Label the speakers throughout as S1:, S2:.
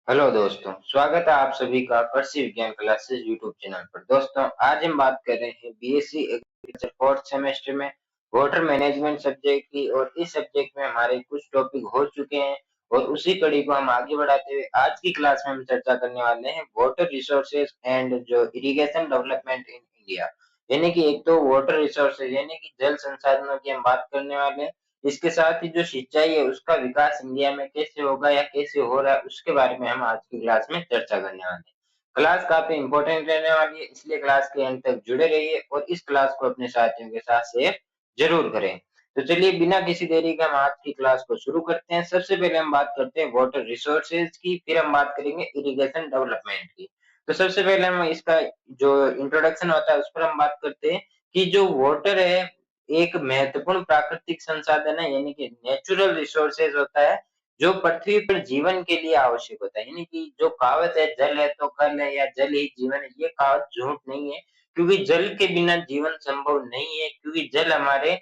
S1: Hello दोस्तों, स्वागत है आप सभी का कृषि विज्ञान क्लासेस यूट्यूब चैनल पर। दोस्तों, आज हम बात कर रहे हैं बीएससी एग्रीकल्चर फोर्थ सेमेस्टर में वाटर मैनेजमेंट सब्जेक्ट की। और इस सब्जेक्ट में हमारे कुछ टॉपिक हो चुके हैं और उसी कड़ी को हम आगे बढ़ाते हुए आज की क्लास में हम चर्चा करने वाले हैं वाटर रिसोर्सेज एंड जो इरिगेशन डेवलपमेंट इन इंडिया। यानी कि एक तो वाटर रिसोर्सेज यानी कि जल संसाधनों की हम बात करने वाले हैं। इसके साथ ही जो सिंचाई है उसका विकास इंडिया में कैसे होगा या कैसे हो रहा है उसके बारे में हम आज की क्लास में चर्चा करने वाले हैं। क्लास काफी इंपॉर्टेंट रहने वाली है, इसलिए क्लास के अंत तक जुड़े रहिए और इस क्लास को अपने साथियों के साथ शेयर जरूर करें। तो चलिए बिना किसी देरी के हम आज की क्लास को शुरू करते हैं। सबसे पहले हम बात करते हैं वाटर रिसोर्सेज की, फिर हम बात करेंगे इरिगेशन डेवलपमेंट की। तो सबसे पहले हम इसका जो इंट्रोडक्शन होता है उस पर हम बात करते हैं कि जो वाटर है एक महत्वपूर्ण प्राकृतिक संसाधन है, यानी कि नेचुरल रिसोर्सेज होता है जो पृथ्वी पर जीवन के लिए आवश्यक होता है। यानी कि जो कहावत है जल है तो कल है या जल ही जीवन है, ये कहावत झूठ नहीं है, क्योंकि जल के बिना जीवन संभव नहीं है। क्योंकि जल हमारे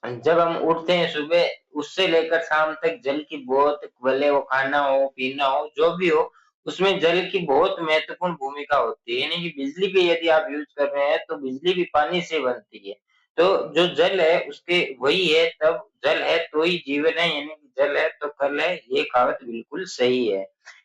S1: जब हम उठते हैं सुबह उससे लेकर शाम तक जल की बहुत, भले वो खाना हो पीना हो जो भी हो, उसमें जल की बहुत महत्वपूर्ण भूमिका होती है। यानी कि बिजली भी यदि आप यूज कर रहे हैं तो बिजली भी पानी से बनती है। तो जो जल है उसके वही है, तब जल है तो ही जीवन है, यानी कि जल है तो कल है, ये कहावत बिल्कुल सही है।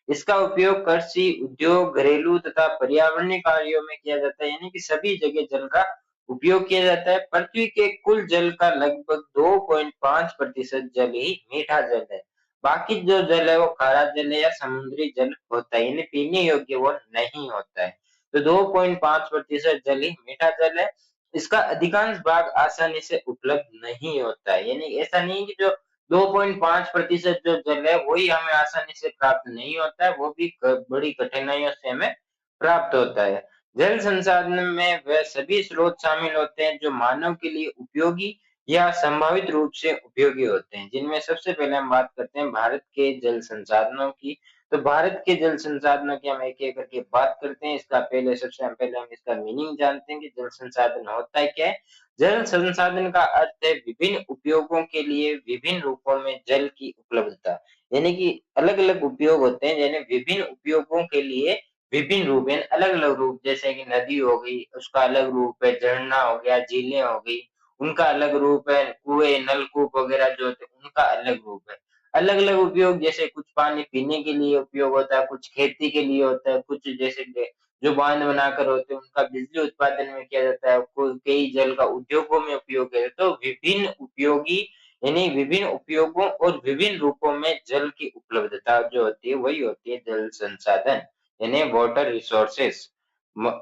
S1: इसका उपयोग कृषि, उद्योग, घरेलू तथा पर्यावरणीय कार्यों में किया जाता है। यानी कि सभी जगह जल का उपयोग किया जाता है। पृथ्वी के कुल जल का लगभग 2.5% जल ही मीठा जल है। बाकी जो जल है वो खारा जल है या समुद्री जल होता है, यानी पीने योग्य वो नहीं होता है। तो 2.5% जल ही मीठा जल है। इसका अधिकांश भाग आसानी से उपलब्ध नहीं होता है। यानी ऐसा नहीं कि जो 2.5% जो जल है वही हमें आसानी से प्राप्त नहीं होता है, वो भी बड़ी कठिनाइयों से हमें प्राप्त होता है। जल संसाधन में वह सभी स्रोत शामिल होते हैं जो मानव के लिए उपयोगी या संभावित रूप से उपयोगी होते हैं, जिनमें सबसे पहले हम बात करते हैं भारत के जल संसाधनों की। तो भारत के जल संसाधनों की हम एक एक करके बात करते हैं। इसका पहले सबसे पहले हम इसका मीनिंग जानते हैं कि जल संसाधन होता है क्या है। जल संसाधन का अर्थ है विभिन्न उपयोगों के लिए विभिन्न रूपों में जल की उपलब्धता। यानी कि अलग अलग उपयोग होते हैं, यानी विभिन्न उपयोगों के लिए विभिन्न रूप है, अलग-अलग रूप, जैसे कि नदी हो गई, उसका अलग रूप है, झरना हो गया, झीलें हो गई, उनका अलग रूप है, कुएँ, नलकूप वगैरह जो होते हैं, उनका अलग रूप है। अलग-अलग उपयोग, जैसे कुछ पानी पीने के लिए उपयोग होता है, कुछ खेती के लिए होता है, कुछ जैसे कि जो बांध बनाकर होते हैं, उनका बिजली उत्पादन में किया जाता है, कोई कई जल का उद्योगों में उपयोग है। तो विभिन्न उपयोगी यानी विभिन्न उपयोगों और विभिन्न रूपों में जल की उपलब्धता जो होती है, वही होती है जल संसाधन। यानी वाटर रिसोर्सेस।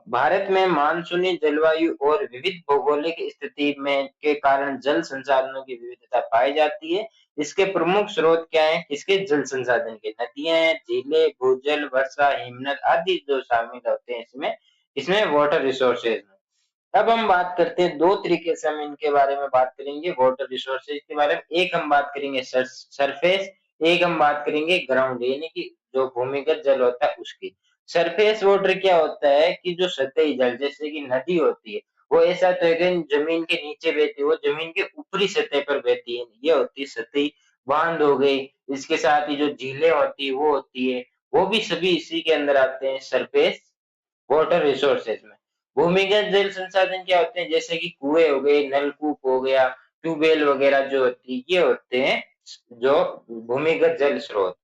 S1: भारत में मानसूनी जलवायु और विविध भौगोलिक स्थिति में के कारण जल संसाधनों की विविधता पाई जाती है। इसके प्रमुख स्रोत क्या है, इसके जल संसाधन के नदियां हैं, झीलें, भूजल, वर्षा, हिमनद आदि जो शामिल होते हैं इसमें इसमें वाटर रिसोर्सेज में। अब हम बात करते हैं, दो तरीके से हम इनके बारे में बात करेंगे वाटर रिसोर्सेज के बारे में। एक हम बात करेंगे सरफेस, एक हम बात करेंगे ग्राउंड, यानी कि जो भूमिगत जल होता है उसकी। सरफेस वाटर क्या होता है कि जो सतही जल, जैसे कि नदी होती है, वो ऐसा तो है कि जमीन के नीचे बहती है, वो जमीन के ऊपरी सतह पर बहती है, ये होती है सतही। बांध हो गई, इसके साथ ही जो झीलें होती है वो होती है, वो भी सभी इसी के अंदर आते हैं सरफेस वाटर रिसोर्सेज में। भूमिगत जल संसाधन क्या होते हैं, जैसे कि कुएं हो गए, नलकूप हो गया, ट्यूबवेल वगैरह जो होती है, ये होते हैं जो भूमिगत जल स्रोत,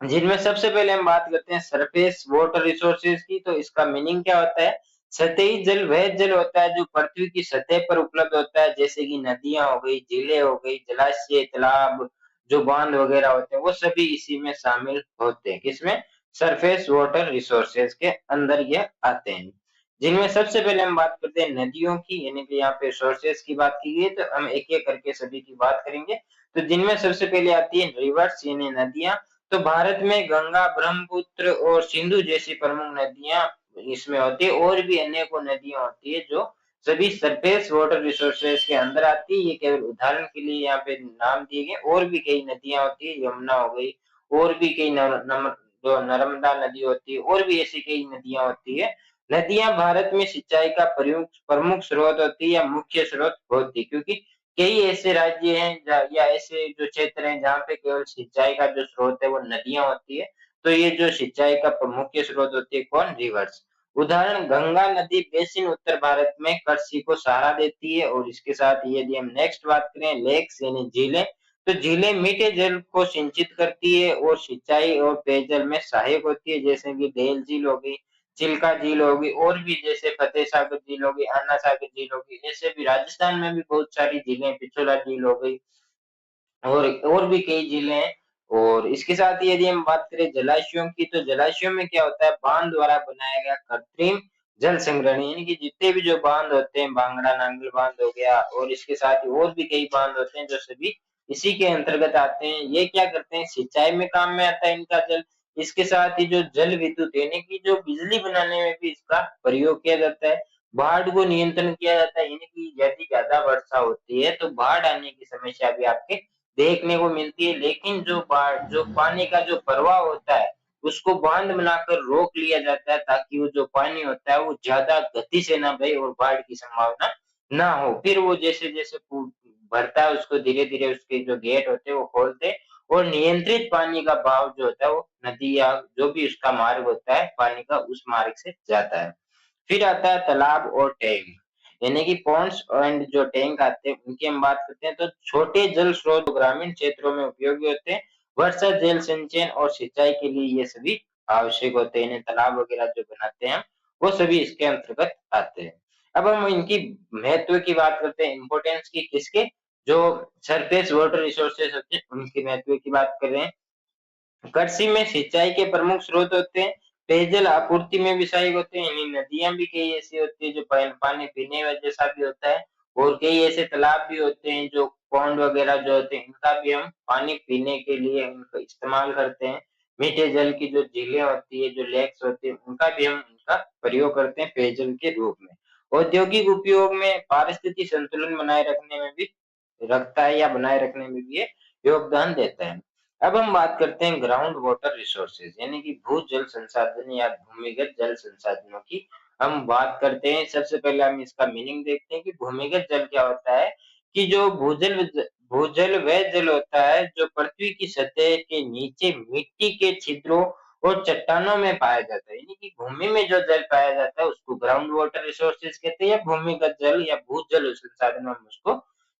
S1: जिनमें सबसे पहले हम बात करते हैं सरफेस वाटर रिसोर्सेज की। तो इसका मीनिंग क्या होता है, सतही जल वह जल होता है जो पृथ्वी की सतह पर उपलब्ध होता है, जैसे कि नदियां हो गई, झीलें हो गई, जलाशय, तालाब, जो बांध वगैरह होते हैं वो सभी इसी में शामिल होते हैं। किसमें, सरफेस वाटर रिसोर्सेज के अंदर ये आते हैं। जिनमें सबसे पहले हम बात करते हैं नदियों की, यानी कि यहाँ पे सोर्सेज की बात की गई, तो हम एक एक करके सभी की बात करेंगे। तो जिनमें सबसे पहले आती है रिवर्स यानी नदियां। तो भारत में गंगा, ब्रह्मपुत्र और सिंधु जैसी प्रमुख नदियां इसमें होती है, और भी अनेकों नदियां होती है जो सभी सरफेस वाटर रिसोर्सेज के अंदर आती है। ये केवल उदाहरण के लिए यहाँ पे नाम दिए गए, और भी कई नदियां होती है, यमुना हो गई, और भी कई जो नर्मदा नदी होती है, और भी ऐसी कई नदियां होती है। नदियां भारत में सिंचाई का प्रमुख प्रमुख स्रोत होती है या मुख्य स्रोत होती है, क्योंकि कई ऐसे राज्य हैं या ऐसे जो क्षेत्र हैं जहाँ पे केवल सिंचाई का जो स्रोत है वो नदियां होती है। तो ये जो सिंचाई का मुख्य स्रोत होती है कौन? रिवर्स। उदाहरण गंगा नदी बेसिन उत्तर भारत में कृषि को सहारा देती है। और इसके साथ ही यदि हम नेक्स्ट बात करें लेक्स यानी झीलें, तो झीलें मीठे जल को सिंचित करती है और सिंचाई और पेयजल में सहायक होती है, जैसे कि डेल झील हो गई, चिल्का झील होगी, और भी जैसे फतेह सागर झील होगी, अन्ना सागर झील होगी। ऐसे भी राजस्थान में भी बहुत सारी झीलें, पिछोला झील हो गई, और भी कई झीलें हैं। और इसके साथ ही यदि हम बात करें जलाशयों की, तो जलाशयों में क्या होता है? बांध द्वारा बनाया गया कृत्रिम जल संग्रहण, यानी कि जितने भी जो बांध होते हैं, भांगड़ा नांगल बांध हो गया, और इसके साथ ही और भी कई बांध होते हैं जो सभी इसी के अंतर्गत आते हैं। ये क्या करते हैं? सिंचाई में काम में आता है इनका जल। इसके साथ ही जो जल विद्युत यानी कि जो बिजली बनाने में भी इसका प्रयोग किया जाता है। बाढ़ को नियंत्रण किया जाता है, यानी कि यदि ज्यादा वर्षा होती है तो बाढ़ आने की समस्या भी आपके देखने को मिलती है। लेकिन जो बाढ़, जो पानी का जो प्रवाह होता है, उसको बांध बनाकर रोक लिया जाता है, ताकि वो जो पानी होता है वो ज्यादा गति से ना बहे और बाढ़ की संभावना ना हो। फिर वो जैसे जैसे भरता है, उसको धीरे धीरे उसके जो गेट होते हैं वो खोलते, और नियंत्रित पानी का बहाव जो होता है वो नदी या जो भी उसका मार्ग होता है पानी का, उस मार्ग से जाता है। फिर आता है तालाब और टैंक, यानी कि पॉन्ड्स एंड जो टैंक आते हैं उनकी हम बात करते हैं। तो छोटे जल स्रोत ग्रामीण क्षेत्रों में उपयोगी होते हैं। वर्षा जल संचयन और सिंचाई के लिए ये सभी आवश्यक होते हैं। इन्हें तालाब वगैरह जो बनाते हैं वो सभी इसके अंतर्गत आते हैं। अब हम इनकी महत्व की बात करते हैं, इंपॉर्टेंस की, किसके? जो सरफेस वाटर रिसोर्सेज होते हैं उनके महत्व की बात कर रहे हैं। कृषि में सिंचाई के प्रमुख स्रोत होते हैं, पेयजल आपूर्ति में भी सहायक होते हैं। यानी नदियां भी कई ऐसी होती है जो पानी पीने जैसा भी होता है, और कई ऐसे तालाब भी होते हैं जो पौंड वगैरह जो होते हैं, इनका भी हम पानी पीने के लिए इनका इस्तेमाल करते हैं। मीठे जल की जो झीलें होती है, जो लेक्स होती है, उनका भी हम उनका प्रयोग करते हैं पेयजल के रूप में। औद्योगिक उपयोग में पारिस्थितिक संतुलन बनाए रखने में भी रखता है, या बनाए रखने में भी ये योगदान देता है। अब हम बात करते हैं ग्राउंड वाटर रिसोर्सेज, यानी कि भूजल संसाधन या भूमिगत जल संसाधनों की हम बात करते हैं। सबसे पहले हम इसका मीनिंग देखते हैं कि भूमिगत जल क्या होता है। कि जो भूजल वह जल होता है जो पृथ्वी की सतह के नीचे मिट्टी के छिद्रों और चट्टानों में पाया जाता है। यानी कि भूमि में जो जल पाया जाता है उसको ग्राउंड वाटर रिसोर्सेज कहते हैं, या भूमिगत जल या भूजल संसाधन हम उसको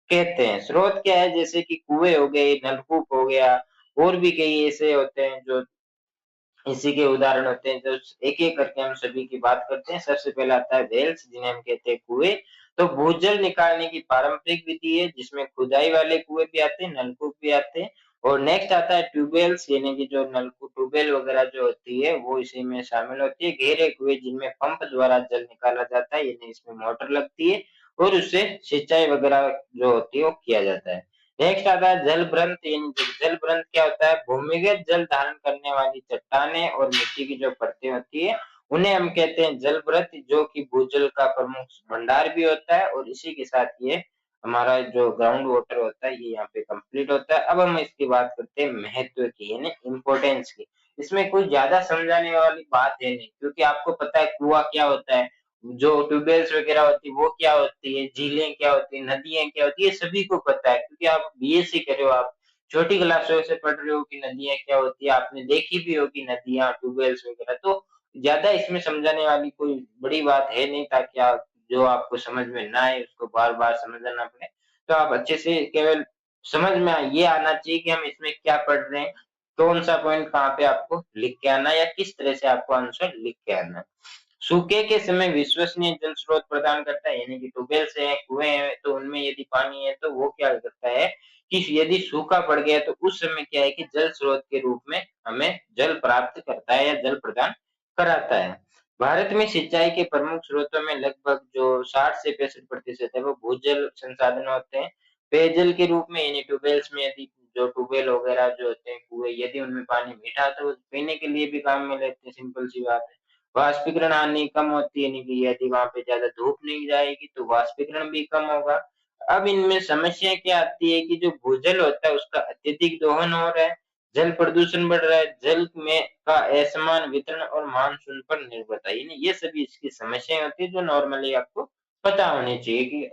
S1: कहते हैं। स्रोत क्या है? जैसे कि कुएं हो गए, नलकूप हो गया, और भी कई ऐसे होते हैं जो इसी के उदाहरण होते हैं। जो एक एक करके हम सभी की बात करते हैं। सबसे पहला आता है वेल्स, जिन्हें हम कहते हैं कुएं। तो भूजल निकालने की पारंपरिक विधि है, जिसमें खुदाई वाले कुएं भी आते हैं, नलकूप भी आते हैं। और नेक्स्ट आता है ट्यूबवेल्स, यानी कि जो नलकूप, ट्यूबवेल वगैरह जो होती है वो इसी में शामिल होती है। गहरे कुएं जिनमें पंप द्वारा जल निकाला जाता है, यानी इसमें मोटर लगती है, और उससे सिंचाई वगैरह जो होती है वो किया जाता है। नेक्स्ट आता है जल भ्रंत, यानी जल भ्रंत क्या होता है? भूमिगत जल धारण करने वाली चट्टानें और मिट्टी की जो परतें होती है उन्हें हम कहते हैं जल भ्रंत, जो कि भूजल का प्रमुख भंडार भी होता है। और इसी के साथ ये हमारा जो ग्राउंड वाटर होता है ये यहाँ पे कंप्लीट होता है। अब हम इसकी बात करते हैं महत्व की, यानी इम्पोर्टेंस की। इसमें कोई ज्यादा समझाने वाली बात है नहीं, क्योंकि आपको पता है कुआं क्या होता है, जो ट्यूबवेल्स वगैरह होती है वो क्या होती है, झीलें क्या होती है, नदियां क्या होती है, ये सभी को पता है, क्योंकि आप बीएससी कर रहे हो, आप छोटी क्लासों से पढ़ रहे हो कि नदियां क्या होती है, आपने देखी भी होगी नदियां, ट्यूबवेल्स वगैरह। तो ज्यादा इसमें समझाने वाली कोई बड़ी बात है नहीं, ताकि आप जो आपको समझ में ना आए उसको बार बार समझना पड़े। तो आप अच्छे से केवल समझ में ये आना चाहिए कि हम इसमें क्या पढ़ रहे हैं, कौन सा पॉइंट कहाँ पे आपको लिख के आना है, या किस तरह से आपको आंसर लिख के आना है। सूखे के समय विश्वसनीय जल स्रोत प्रदान करता है, यानी कि ट्यूबवेल से है, कुएं हैं, तो उनमें यदि पानी है तो वो क्या करता है कि यदि सूखा पड़ गया तो उस समय क्या है कि जल स्रोत के रूप में हमें जल प्राप्त करता है या जल प्रदान कराता है। भारत में सिंचाई के प्रमुख स्रोतों में लगभग जो 60 से 65% है वो भूजल संसाधन होते हैं। पेयजल के रूप में, यानी ट्यूबवेल्स में यदि जो ट्यूबवेल वगैरह जो होते हैं, कुएं, यदि उनमें पानी मीठा है तो वो पीने के लिए भी काम में लेते हैं, सिंपल सी बात है। वाष्पीकरण हानि कम होती है, यानी कि यदि वहां पे ज्यादा धूप नहीं जाएगी तो वाष्पीकरण भी कम होगा। अब इनमें समस्या क्या आती है कि जो भूजल होता है उसका अत्यधिक दोहन हो रहा है, जल प्रदूषण बढ़ रहा है, जल में का असमान वितरण और मानसून पर निर्भरता, यानी ये सभी इसकी समस्याएं होती है जो नॉर्मली आपको पता होनी चाहिए कि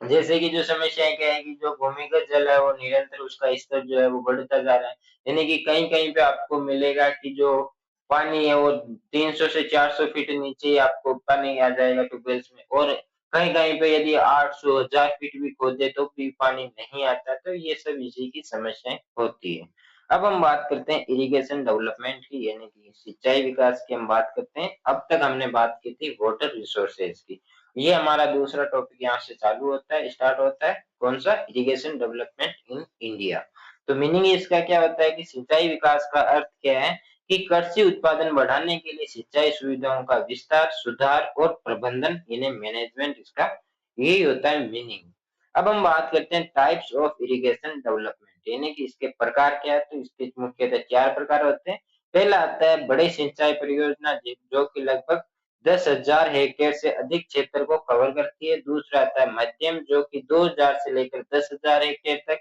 S1: जैसे कि जो समस्याएँ क्या है कि जो भूमिगत जल है वो निरंतर उसका स्तर जो है वो बढ़ता जा रहा है। यानी कि कहीं-कहीं पे आपको मिलेगा कि जो पानी है वो 300 से 400 फीट नीचे ही आपको पानी आ जाएगा ट्यूबवेल्स में, और कहीं-कहीं पे यदि 800 1000 फीट भी खोदे तो भी पानी नहीं आता, तो ये सब इसी की समस्याएँ होती है। अब हम बात करते हैं इरिगेशन डेवलपमेंट की, यानी कि सिंचाई विकास की हम बात करते हैं। अब तक हमने बात की थी वाटर रिसोर्सेज की। ये हमारा दूसरा टॉपिक यहाँ से चालू होता है, स्टार्ट होता है। कौन सा? Irrigation development in India. तो मीनिंग इसका क्या होता है कि सिंचाई विकास का अर्थ क्या है कि कृषि उत्पादन बढ़ाने के लिए सिंचाई सुविधाओं का विस्तार, सुधार और प्रबंधन, यानी मैनेजमेंट, इसका यही होता है मीनिंग। अब हम बात करते हैं टाइप्स ऑफ इरिगेशन डेवलपमेंट, यानी कि इसके प्रकार क्या है। तो इसके मुख्यतः 4 प्रकार होते हैं। पहला आता है बड़े सिंचाई परियोजना, जो कि लगभग 10,000 हेक्टेयर से अधिक क्षेत्र को कवर करती है। दूसरा आता है मध्यम, जो कि 2,000 से लेकर 10,000 हेक्टेयर तक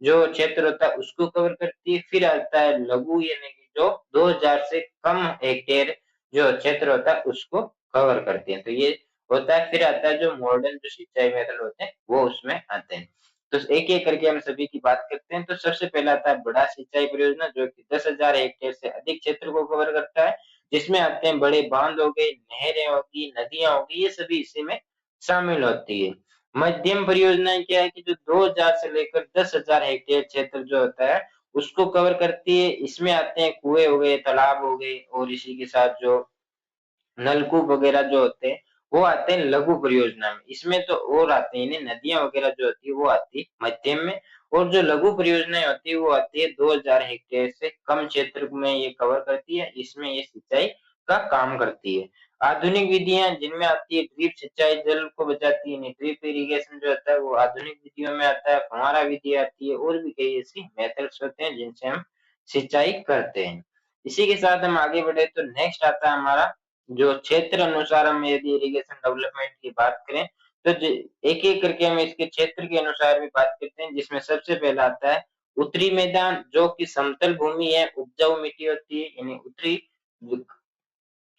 S1: जो क्षेत्र होता है उसको कवर करती है। फिर आता है लघु, यानी कि जो 2,000 से कम हेक्टेयर जो क्षेत्र होता है उसको कवर करती है। तो ये होता है। फिर आता है जो मॉडर्न जो सिंचाई मेथड होते हैं वो उसमें आते हैं। तो एक-एक करके हम सभी की बात करते हैं। तो सबसे पहला आता है बड़ा सिंचाई परियोजना, जो कि 10,000 हेक्टेयर से अधिक क्षेत्र को कवर करता है। जिसमें आते हैं बड़े बांध हो गए, नहरें होगी, नदियाँ होगी, ये सभी इसी में शामिल होती है। मध्यम परियोजनाएँ क्या है कि जो 2,000 से लेकर 10,000 हेक्टेयर क्षेत्र जो होता है, उसको कवर करती है। इसमें आते हैं कुएँ हो गए, तालाब हो गए, और इसी के साथ जो नलकूप वगैरह जो होते हैं, वो आते हैं लघु परियोजना में। इसमें तो और आते हैं, इन्हें नदियाँ वगैरह जो होती है वो आती है मध्यम में, और जो लघु परियोजनाएँ होती है वो आती है 2,000 हेक्टेयर से कम क्षेत्र में ये कवर करती है। इसमें ये सिंचाई का काम करती है। आधुनिक विधियाँ जिनमें आती है ड्रिप सिंचाई, जल को बचाती है, ड्रिप इरिगेशन जो होता है वो आधुनिक विधियों में आता है। फव्वारा विधि आती है, और भी कई ऐसी मेथड्स होते हैं जिनसे हम सिंचाई करते हैं। इसी के साथ हम आगे बढ़े तो नेक्स्ट आता है हमारा जो क्षेत्र अनुसार हम यदि इरिगेशन डेवलपमेंट की बात करें, तो एक-एक करके हम इसके क्षेत्र के अनुसार भी बात करते हैं, जिसमें सबसे पहला आता है उत्तरी मैदान, जो कि समतल भूमि है, उपजाऊ मिट्टी होती है, यानी उत्तरी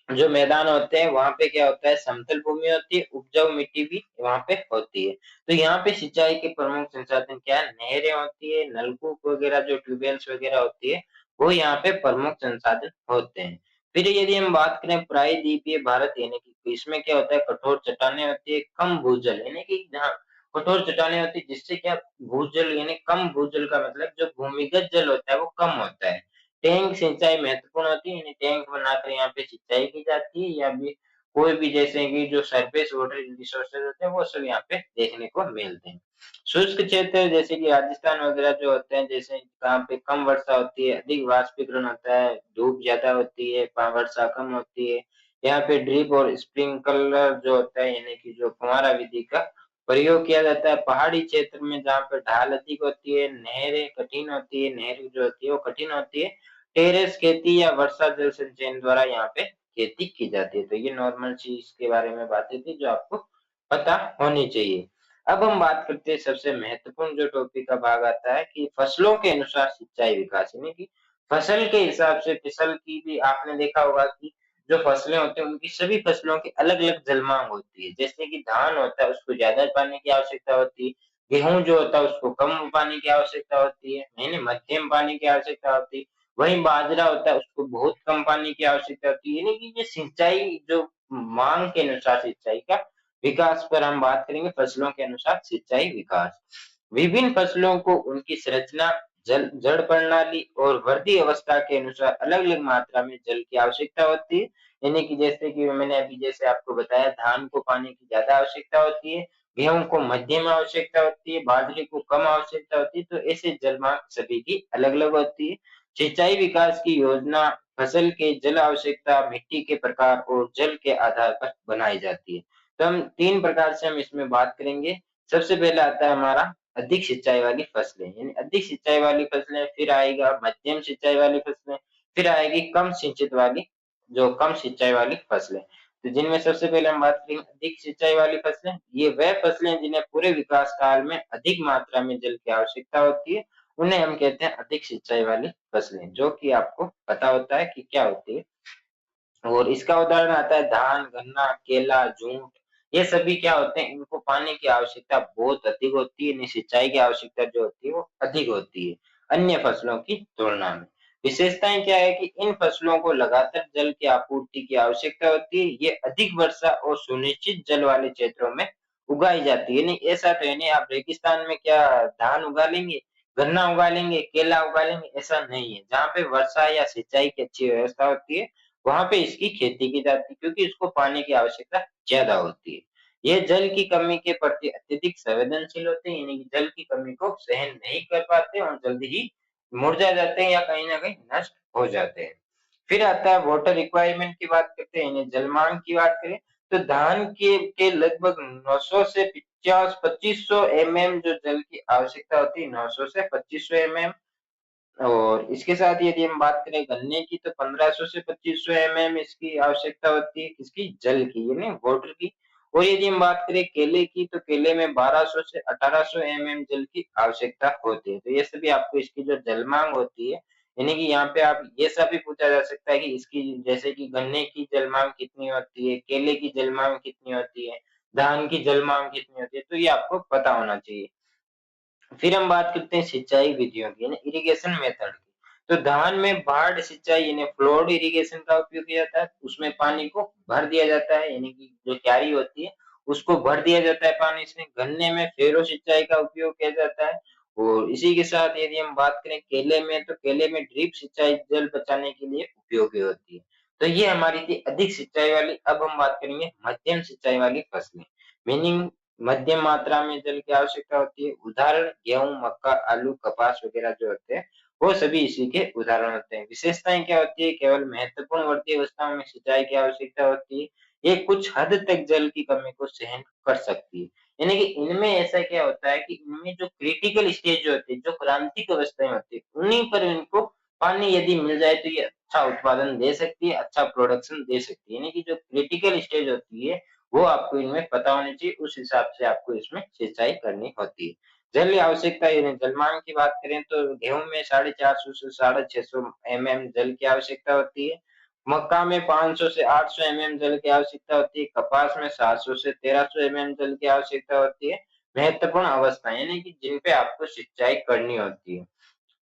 S1: जो मैदान होते हैं वहाँ पे क्या होता है, समतल भूमि होती है, उपजाऊ मिट्टी भी वहाँ पे होती है। तो यहाँ पे सिंचाई के प्रमुख संसाधन क्या है? नहरें होती है, नलकूप वगैरह जो ट्यूबवेल्स वगैरह होती है, वो यहाँ पे प्रमुख संसाधन होते हैं। फिर यदि हम बात करें प्रायद्वीपीय भारत, यानी कि इसमें क्या होता है, कठोर चट्टानें होती है, कम भूजल, यानी कि जहाँ कठोर चट्टानें होती है जिससे क्या भूजल, यानी कम भूजल का मतलब जो भूमिगत जल होता है वो कम होता है। टैंक सिंचाई महत्वपूर्ण होती है, यानी टैंक बनाकर यहाँ पे सिंचाई की जाती है, या भी कोई भी जैसे कि जो सरफेस वाटर रिसोर्सेज होते हैं वो सब यहाँ पे देखने को मिलते हैं। शुष्क क्षेत्र जैसे कि राजस्थान वगैरह जो होते हैं, जैसे जहाँ पे कम वर्षा होती है, अधिक वाष्पीकरण होता है, धूप ज्यादा होती है, वर्षा कम होती है, यहाँ पे ड्रिप और स्प्रिंकलर जो होता है, यानी कि जो फुहारा विधि का प्रयोग किया जाता है। पहाड़ी क्षेत्र में जहाँ पे ढाल अधिक होती है, नहरें कठिन होती है, नहर जो होती है वो कठिन होती है, टेरेस खेती या वर्षा जल संचयन द्वारा यहाँ पे खेती की जाती है। तो ये नॉर्मल चीज के बारे में बातें थी जो आपको पता होनी चाहिए। अब हम बात करते हैं सबसे महत्वपूर्ण जो टॉपिक का भाग आता है कि फसलों के अनुसार सिंचाई विकास, यानी कि फसल के हिसाब से फसल की भी आपने देखा होगा कि जो फसलें होती हैं उनकी सभी फसलों की अलग-अलग जल मांग होती है। जैसे कि धान होता है उसको ज्यादा पानी की आवश्यकता होती है, गेहूँ जो होता है उसको कम पानी की आवश्यकता होती है, यानी मध्यम पानी की आवश्यकता होती है। वहीं बाजरा होता है उसको बहुत कम पानी की आवश्यकता होती है, यानी कि ये सिंचाई जो मांग के अनुसार सिंचाई का विकास पर हम बात करेंगे, फसलों के अनुसार सिंचाई विकास। विभिन्न फसलों को उनकी संरचना, जल जड़ प्रणाली और वृद्धि अवस्था के अनुसार अलग-अलग मात्रा में जल की आवश्यकता होती है। यानी कि जैसे कि मैंने अभी जैसे आपको बताया, धान को पानी की ज्यादा आवश्यकता होती है, गेहूं को मध्यम आवश्यकता होती है, बाजरे को कम आवश्यकता होती है। तो ऐसे जल मांग सभी की अलग-अलग होती है। सिंचाई विकास की योजना फसल के जल आवश्यकता, मिट्टी के प्रकार और जल के आधार पर बनाई जाती है। तो हम 3 प्रकार से हम इसमें बात करेंगे। सबसे पहला आता है हमारा अधिक सिंचाई वाली फसलें, यानी अधिक सिंचाई वाली फसलें, फिर आएगा मध्यम सिंचाई वाली फसलें, फिर आएगी कम सिंचित वाली, जो कम सिंचाई वाली फसलें। तो जिनमें सबसे पहले हम बात करेंगे अधिक सिंचाई वाली फसलें। ये वह फसलें जिन्हें पूरे विकास काल में अधिक मात्रा में जल की आवश्यकता होती है, उन्हें हम कहते हैं अधिक सिंचाई वाली फसलें, जो कि आपको पता होता है कि क्या होती है। और इसका उदाहरण आता है धान, गन्ना, केला, जूट, ये सभी क्या होते हैं, इनको पानी की आवश्यकता बहुत अधिक होती है, इन्हें सिंचाई की आवश्यकता जो होती है वो अधिक होती है अन्य फसलों की तुलना में। विशेषताएं क्या है कि इन फसलों को लगातार जल की आपूर्ति की आवश्यकता होती है, ये अधिक वर्षा और सुनिश्चित जल वाले क्षेत्रों में उगाई जाती है। नहीं ऐसा तो है नहीं आप रेगिस्तान में क्या धान उगा लेंगे, गन्ना उगा लेंगे, केला उगा लेंगे, ऐसा नहीं है। जहाँ पे वर्षा या सिंचाई की अच्छी व्यवस्था होती है, वहाँ पे इसकी खेती की जाती है क्योंकि इसको पानी की आवश्यकता ज्यादा होती है। ये जल की कमी के प्रति अत्यधिक संवेदनशील होते हैं, यानी कि जल की कमी को सहन नहीं कर पाते और जल्दी ही मुरझा जाते हैं या कहीं न कहीं नष्ट हो जाते हैं। फिर आता है वाटर रिक्वायरमेंट की बात करते हैं, यानी जल मांग की बात करें, तो धान के लगभग 900 से 50 2500 एमएम जो जल की आवश्यकता होती है, 900 से 2500 एमएम। और इसके साथ ही यदि हम बात करें गन्ने की, तो 1500 से 2500 एमएम इसकी आवश्यकता होती है, किसकी? जल की, यानी वाटर की। और यदि हम बात करें केले की, तो केले में 1200 से 1800 एमएम जल की आवश्यकता होती है। तो ये सभी आपको इसकी जो जल मांग होती है, यानी कि यहाँ पे आप ये सभी पूछा जा सकता है कि इसकी, जैसे कि गन्ने की जल मांग कितनी होती है, केले की जल मांग कितनी होती है, धान की जल मांग कितनी होती है, तो ये आपको पता होना चाहिए। फिर हम बात करते हैं सिंचाई विधियों की, यानी इरिगेशन मेथड की। तो धान में बाढ़ सिंचाई यानी फ्लोड इरिगेशन का उपयोग किया जाता है। उसमें पानी को भर दिया जाता है, यानी कि जो क्यारी होती है उसको भर दिया जाता है पानी से। गन्ने में फैरो सिंचाई का उपयोग किया जाता है। और इसी के साथ यदि हम बात करें केले में, तो केले में ड्रिप सिंचाई जल बचाने के लिए उपयोगी होती है। तो ये हमारी थी अधिक सिंचाई वाली। अब हम बात करेंगे मध्यम सिंचाई वाली फसलें, मीनिंग मध्यम मात्रा में जल की आवश्यकता होती है। उदाहरण गेहूं, मक्का, आलू, कपास वगैरह जो होते हैं, वो सभी इसी के उदाहरण होते हैं। विशेषताएं क्या होती है? केवल महत्वपूर्ण वर्ती अवस्थाओं में सिंचाई की आवश्यकता होती है। ये कुछ हद तक जल की कमी को सहन कर सकती है। यानी कि इनमें ऐसा क्या होता है कि इनमें जो क्रिटिकल स्टेज होती है, जो क्रांतिक अवस्थाएं होती है, उन्हीं पर इनको पानी यदि मिल जाए तो ये अच्छा उत्पादन दे सकती है, अच्छा प्रोडक्शन दे सकती है। यानी कि जो क्रिटिकल स्टेज होती है, वो आपको इनमें पता होनी चाहिए, उस हिसाब से आपको इसमें सिंचाई करनी होती है। जल आवश्यकता यानी जलमांग की बात करें तो गेहूं में 450 से 650 एमएम जल की आवश्यकता होती है। मक्का में 500 से 800 एमएम जल की आवश्यकता होती है। कपास में 700 से 1300 एमएम जल की आवश्यकता होती है। महत्वपूर्ण अवस्थाएं यानी कि जिन पे आपको सिंचाई करनी होती है।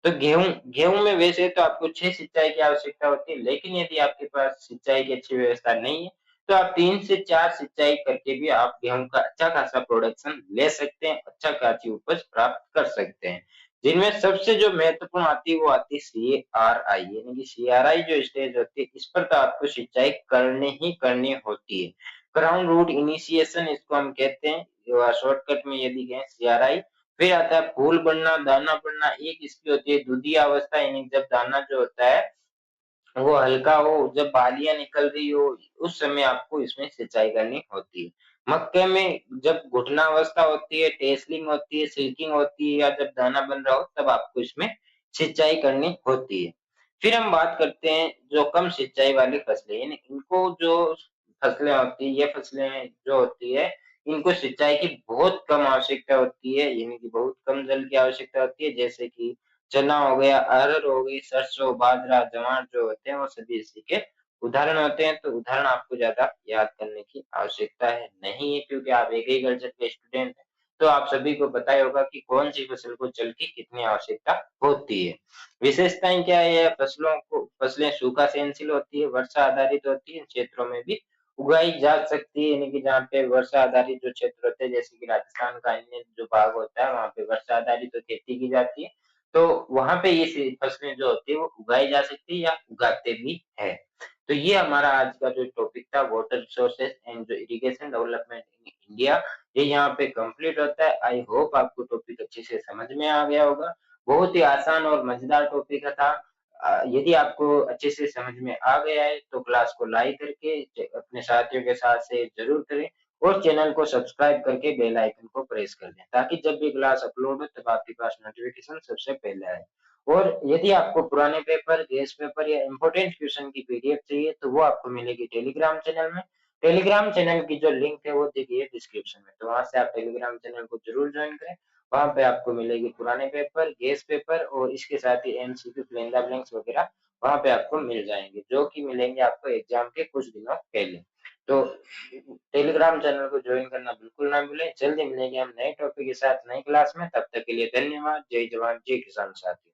S1: तो गेहूँ गेहूँ में वैसे तो आपको 6 सिंचाई की आवश्यकता होती है, लेकिन यदि आपके पास सिंचाई की अच्छी व्यवस्था नहीं है, तो आप 3 से 4 सिंचाई करके भी आप गेहूँ का अच्छा खासा प्रोडक्शन ले सकते हैं, अच्छा खासी उपज प्राप्त कर सकते हैं। जिनमें सबसे जो महत्वपूर्ण आती है, वो आती है सीआरआई, यानी कि सीआरआई जो स्टेज होती है, इस पर तो आपको सिंचाई करनी ही करनी होती है। ग्राउंड रूट इनिशिएशन इसको हम कहते हैं, शॉर्टकट में यदि कहें सीआरआई। फिर आता है फूल बनना, दाना बनना, एक इसकी होती है दुधिया अवस्था, यानी जब दाना जो होता है वो हल्का हो, जब बालियाँ निकल रही हो, उस समय आपको इसमें सिंचाई करनी होती है। मक्के में जब घुटना अवस्था होती है, टेसलिंग होती है, सिल्किंग होती है या जब दाना बन रहा हो, तब आपको इसमें सिंचाई करनी होती है। फिर हम बात करते हैं जो कम सिंचाई वाली फसलें, यानी इनको जो फसलें होती है, ये फसलें जो होती है, इनको सिंचाई की बहुत कम आवश्यकता होती है, यानी कि बहुत कम जल की आवश्यकता होती है, जैसे कि चना हो गया, अरहर हो गई, सरसों, बाजरा, जवार जो होते हैं वो सभी इसी के उदाहरण होते हैं। तो उदाहरण आपको ज्यादा याद करने की आवश्यकता है नहीं है, क्योंकि आप एग्रीकल्चर के स्टूडेंट हैं। तो आप सभी को पता ही होगा कि कौन सी फसल को जल की कितनी आवश्यकता होती है। विशेषताएं क्या है? फसलें सूखा सहनशील होती है, वर्षा आधारित होती है, इन क्षेत्रों में भी उगाई जा सकती है, यानी कि जहाँ पे वर्षा आधारित जो क्षेत्र होते हैं, जैसे कि राजस्थान का अन्य जो भाग होता है, वहाँ पे वर्षा आधारित तो खेती की जाती है। तो वहाँ पे ये फसलें जो होती है वो उगाई जा सकती है या उगाते भी है। तो ये हमारा आज का जो टॉपिक था, वाटर रिसोर्सेज एंड जो इरिगेशन डेवलपमेंट इन इंडिया, ये यहाँ पे कंप्लीट होता है। आई होप आपको टॉपिक अच्छे से समझ में आ गया होगा। बहुत ही आसान और मजेदार टॉपिक था। यदि आपको अच्छे से समझ में आ गया है तो क्लास को लाइक करके अपने साथियों के साथ से जरूर करें और चैनल को सब्सक्राइब करके बेल आइकन को प्रेस कर दें, ताकि जब भी क्लास अपलोड हो तब आपके पास नोटिफिकेशन सबसे पहले आए। और यदि आपको पुराने पेपर, गेस्ट पेपर या इंपॉर्टेंट क्वेश्चन की पीडीएफ चाहिए, तो वो आपको मिलेगी टेलीग्राम चैनल में। टेलीग्राम चैनल की जो लिंक है वो देखिए डिस्क्रिप्शन में, तो वहां से आप टेलीग्राम चैनल को जरूर ज्वाइन करें। वहां पे आपको मिलेगी पुराने पेपर, गेस्ट पेपर और इसके साथ ही एमसीक्यू, फिल ब्लैंक्स वगैरह वहां पे आपको मिल जाएंगे, जो कि मिलेंगे आपको एग्जाम के कुछ दिनों पहले। तो टेलीग्राम चैनल को ज्वाइन करना बिल्कुल ना भूलें। जल्दी मिलेंगे हम नए टॉपिक के साथ नई क्लास में, तब तक के लिए धन्यवाद। जय जवान जय किसान साथी।